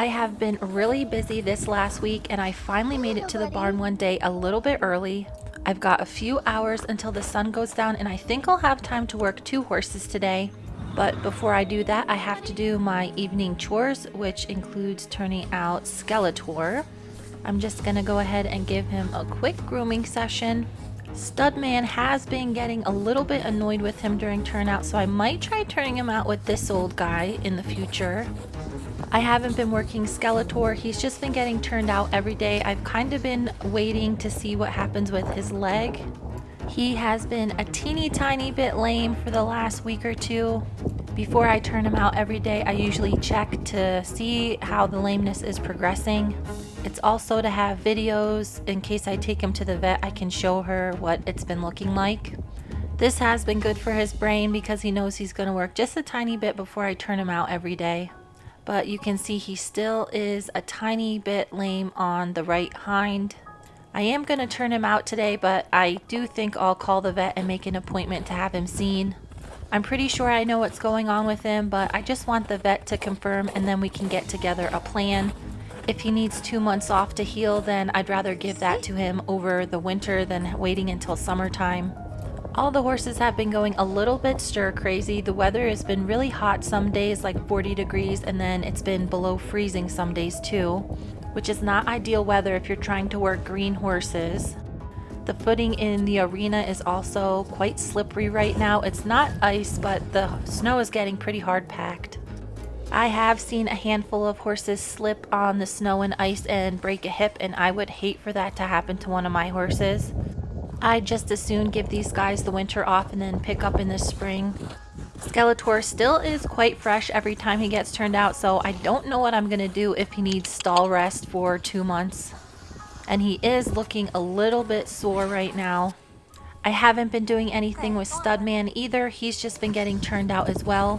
I have been really busy this last week and I finally made it to the barn one day a little bit early. I've got a few hours until the sun goes down and I think I'll have time to work 2 horses today. But before I do that, I have to do my evening chores, which includes turning out Skeletor. I'm just gonna go ahead and give him a quick grooming session. Studman has been getting a little bit annoyed with him during turnout, so I might try turning him out with this old guy in the future. I haven't been working Skeletor, he's just been getting turned out every day. I've kind of been waiting to see what happens with his leg. He has been a teeny tiny bit lame for the last week or two. Before I turn him out every day, I usually check to see how the lameness is progressing. It's also to have videos in case I take him to the vet, I can show her what it's been looking like. This has been good for his brain because he knows he's going to work just a tiny bit before I turn him out every day. But you can see he still is a tiny bit lame on the right hind. I am going to turn him out today, but I do think I'll call the vet and make an appointment to have him seen. I'm pretty sure I know what's going on with him, but I just want the vet to confirm and then we can get together a plan. If he needs 2 months off to heal, then I'd rather give that to him over the winter than waiting until summertime. All the horses have been going a little bit stir crazy. The weather has been really hot some days, like 40 degrees, and then it's been below freezing some days too, which is not ideal weather if you're trying to work green horses. The footing in the arena is also quite slippery right now. It's not ice, but the snow is getting pretty hard packed. I have seen a handful of horses slip on the snow and ice and break a hip, and I would hate for that to happen to one of my horses. I'd just as soon give these guys the winter off and then pick up in the spring. Skeletor still is quite fresh every time he gets turned out, so I don't know what I'm going to do if he needs stall rest for 2 months. And he is looking a little bit sore right now. I haven't been doing anything with Studman either. He's just been getting turned out as well.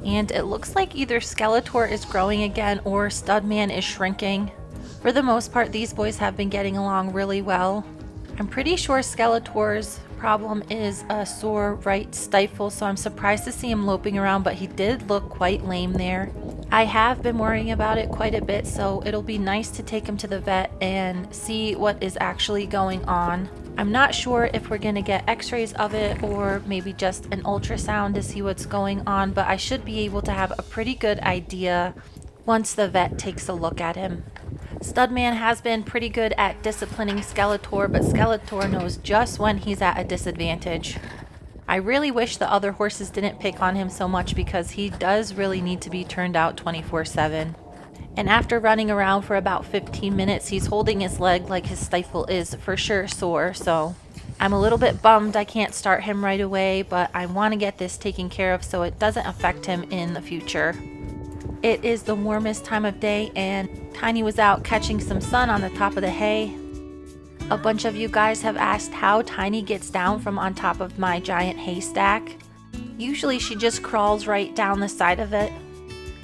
And it looks like either Skeletor is growing again or Studman is shrinking. For the most part, these boys have been getting along really well. I'm pretty sure Skeletor's problem is a sore right stifle, so I'm surprised to see him loping around, but he did look quite lame there. I have been worrying about it quite a bit, so it'll be nice to take him to the vet and see what is actually going on. I'm not sure if we're going to get x-rays of it or maybe just an ultrasound to see what's going on, but I should be able to have a pretty good idea once the vet takes a look at him. Studman has been pretty good at disciplining Skeletor, but Skeletor knows just when he's at a disadvantage. I really wish the other horses didn't pick on him so much because he does really need to be turned out 24/7. And after running around for about 15 minutes, he's holding his leg like his stifle is for sure sore, so I'm a little bit bummed I can't start him right away, but I want to get this taken care of so it doesn't affect him in the future. It is the warmest time of day and Tiny was out catching some sun on the top of the hay. A bunch of you guys have asked how Tiny gets down from on top of my giant haystack. Usually she just crawls right down the side of it.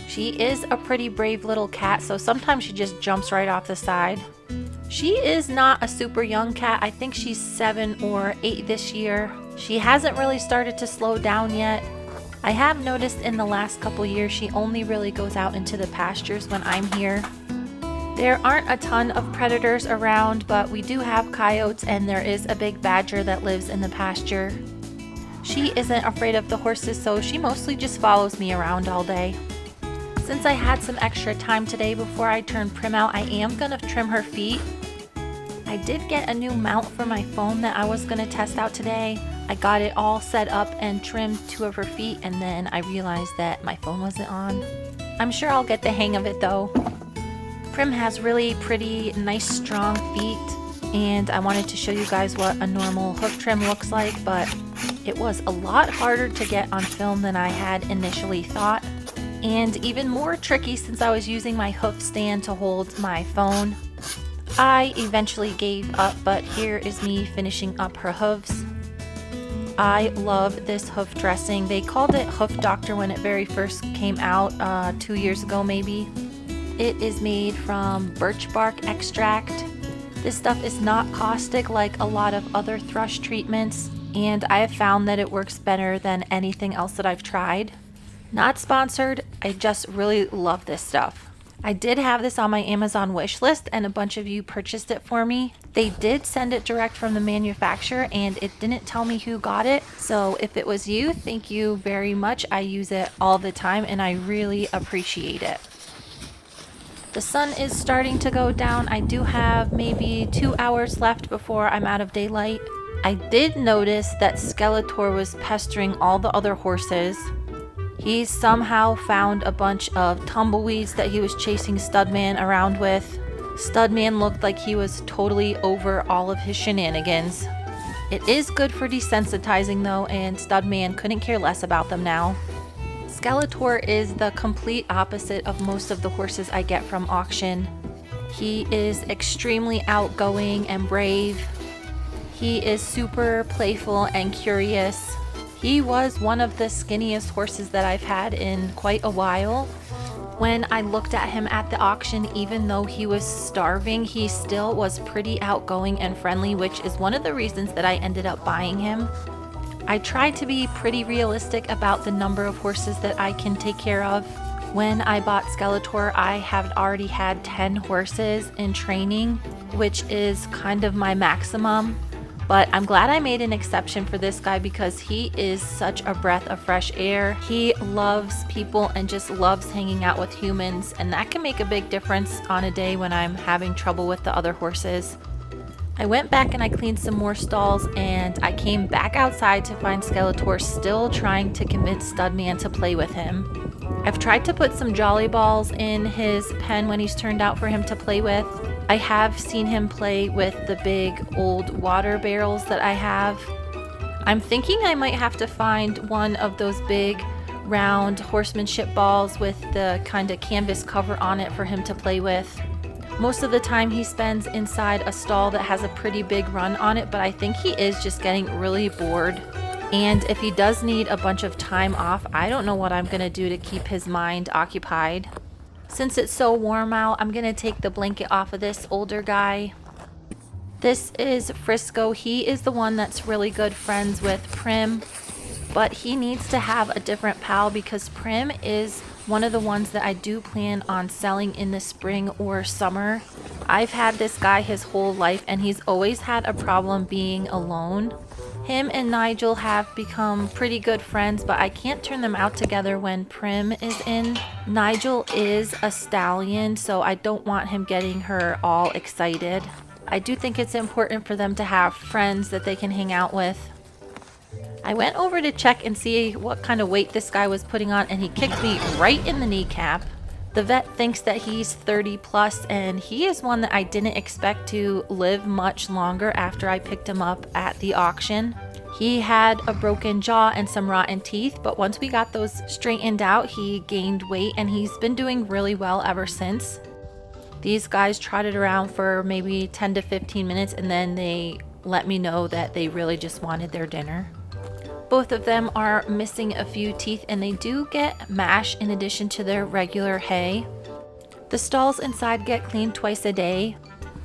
She is a pretty brave little cat, so sometimes she just jumps right off the side. She is not a super young cat. I think she's 7 or 8 this year. She hasn't really started to slow down yet. I have noticed in the last couple years she only really goes out into the pastures when I'm here. There aren't a ton of predators around, but we do have coyotes and there is a big badger that lives in the pasture. She isn't afraid of the horses, so she mostly just follows me around all day. Since I had some extra time today before I turn Prim out, I am going to trim her feet. I did get a new mount for my phone that I was going to test out today. I got it all set up and trimmed 2 of her feet, and then I realized that my phone wasn't on. I'm sure I'll get the hang of it though. Prim has really pretty, nice, strong feet, and I wanted to show you guys what a normal hoof trim looks like, but it was a lot harder to get on film than I had initially thought, and even more tricky since I was using my hoof stand to hold my phone. I eventually gave up, but here is me finishing up her hooves. I love this hoof dressing. They called it Hoof Doctor when it very first came out 2 years ago maybe. It is made from birch bark extract. This stuff is not caustic like a lot of other thrush treatments, and I have found that it works better than anything else that I've tried. Not sponsored, I just really love this stuff. I did have this on my Amazon wish list and a bunch of you purchased it for me. They did send it direct from the manufacturer and it didn't tell me who got it. So if it was you, thank you very much. I use it all the time and I really appreciate it. The sun is starting to go down. I do have maybe 2 hours left before I'm out of daylight. I did notice that Skeletor was pestering all the other horses. He somehow found a bunch of tumbleweeds that he was chasing Studman around with. Studman looked like he was totally over all of his shenanigans. It is good for desensitizing though, and Studman couldn't care less about them now. Skeletor is the complete opposite of most of the horses I get from auction. He is extremely outgoing and brave. He is super playful and curious. He was one of the skinniest horses that I've had in quite a while. When I looked at him at the auction, even though he was starving, he still was pretty outgoing and friendly, which is one of the reasons that I ended up buying him. I tried to be pretty realistic about the number of horses that I can take care of. When I bought Skeletor, I have already had 10 horses in training, which is kind of my maximum. But I'm glad I made an exception for this guy because he is such a breath of fresh air. He loves people and just loves hanging out with humans, and that can make a big difference on a day when I'm having trouble with the other horses. I went back and I cleaned some more stalls, and I came back outside to find Skeletor still trying to convince Studman to play with him. I've tried to put some jolly balls in his pen when he's turned out for him to play with. I have seen him play with the big old water barrels that I have. I'm thinking I might have to find one of those big round horsemanship balls with the kind of canvas cover on it for him to play with. Most of the time he spends inside a stall that has a pretty big run on it, but I think he is just getting really bored. And if he does need a bunch of time off, I don't know what I'm gonna do to keep his mind occupied. Since it's so warm out, I'm gonna take the blanket off of this older guy. This is Frisco. He is the one that's really good friends with Prim, but he needs to have a different pal because Prim is one of the ones that I do plan on selling in the spring or summer. I've had this guy his whole life and he's always had a problem being alone. Him and Nigel have become pretty good friends, but I can't turn them out together when Prim is in. Nigel is a stallion, so I don't want him getting her all excited. I do think it's important for them to have friends that they can hang out with. I went over to check and see what kind of weight this guy was putting on, and he kicked me right in the kneecap. The vet thinks that he's 30 plus, and he is one that I didn't expect to live much longer after I picked him up at the auction. He had a broken jaw and some rotten teeth, but once we got those straightened out, he gained weight and he's been doing really well ever since. These guys trotted around for maybe 10 to 15 minutes and then they let me know that they really just wanted their dinner. Both of them are missing a few teeth and they do get mash in addition to their regular hay. The stalls inside get cleaned twice a day,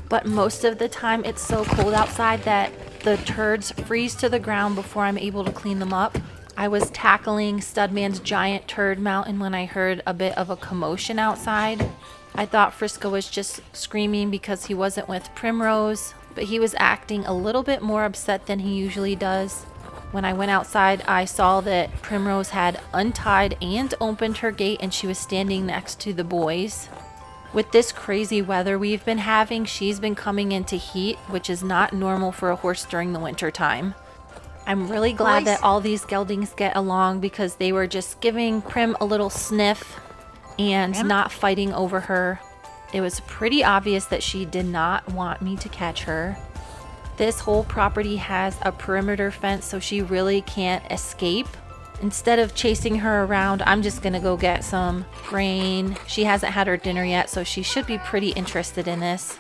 but most of the time it's so cold outside that the turds freeze to the ground before I'm able to clean them up. I was tackling Studman's giant turd mountain when I heard a bit of a commotion outside. I thought Frisco was just screaming because he wasn't with Primrose, but he was acting a little bit more upset than he usually does. When I went outside, I saw that Primrose had untied and opened her gate and she was standing next to the boys. With this crazy weather we've been having, she's been coming into heat, which is not normal for a horse during the winter time. I'm really glad that all these geldings get along because they were just giving Prim a little sniff and not fighting over her. It was pretty obvious that she did not want me to catch her. This whole property has a perimeter fence, so she really can't escape. Instead of chasing her around, I'm just gonna go get some grain. She hasn't had her dinner yet, so she should be pretty interested in this.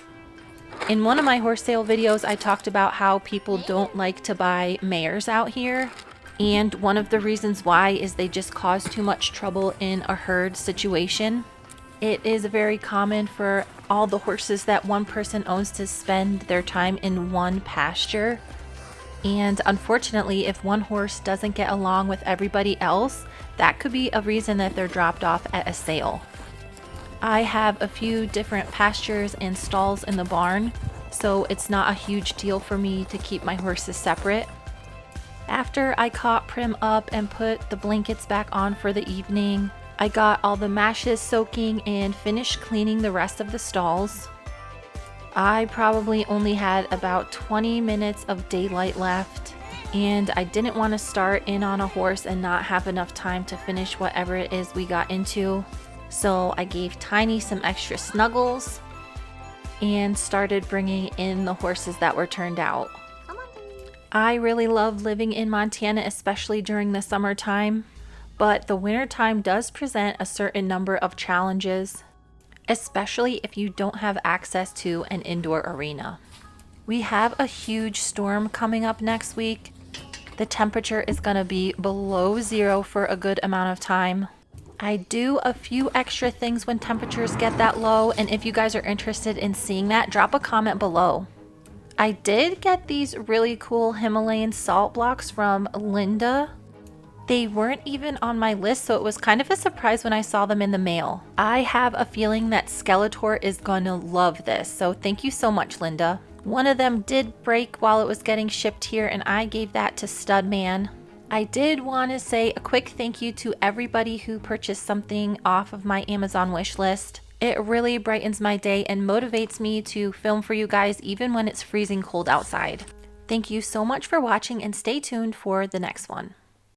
In one of my horse sale videos, I talked about how people don't like to buy mares out here. And one of the reasons why is they just cause too much trouble in a herd situation. It is very common for all the horses that one person owns to spend their time in one pasture. And unfortunately, if one horse doesn't get along with everybody else, that could be a reason that they're dropped off at a sale. I have a few different pastures and stalls in the barn, so it's not a huge deal for me to keep my horses separate. After I caught Prim up and put the blankets back on for the evening, I got all the mashes soaking and finished cleaning the rest of the stalls. I probably only had about 20 minutes of daylight left, and I didn't want to start in on a horse and not have enough time to finish whatever it is we got into. So I gave Tiny some extra snuggles and started bringing in the horses that were turned out. I really love living in Montana, especially during the summertime, but the wintertime does present a certain number of challenges, especially if you don't have access to an indoor arena. We have a huge storm coming up next week. The temperature is going to be below 0 for a good amount of time. I do a few extra things when temperatures get that low, and if you guys are interested in seeing that, drop a comment below. I did get these really cool Himalayan salt blocks from Linda. They weren't even on my list, so it was kind of a surprise when I saw them in the mail. I have a feeling that Skeletor is gonna love this, so thank you so much, Linda. One of them did break while it was getting shipped here, and I gave that to Studman. I did want to say a quick thank you to everybody who purchased something off of my Amazon wish list. It really brightens my day and motivates me to film for you guys even when it's freezing cold outside. Thank you so much for watching, and stay tuned for the next one.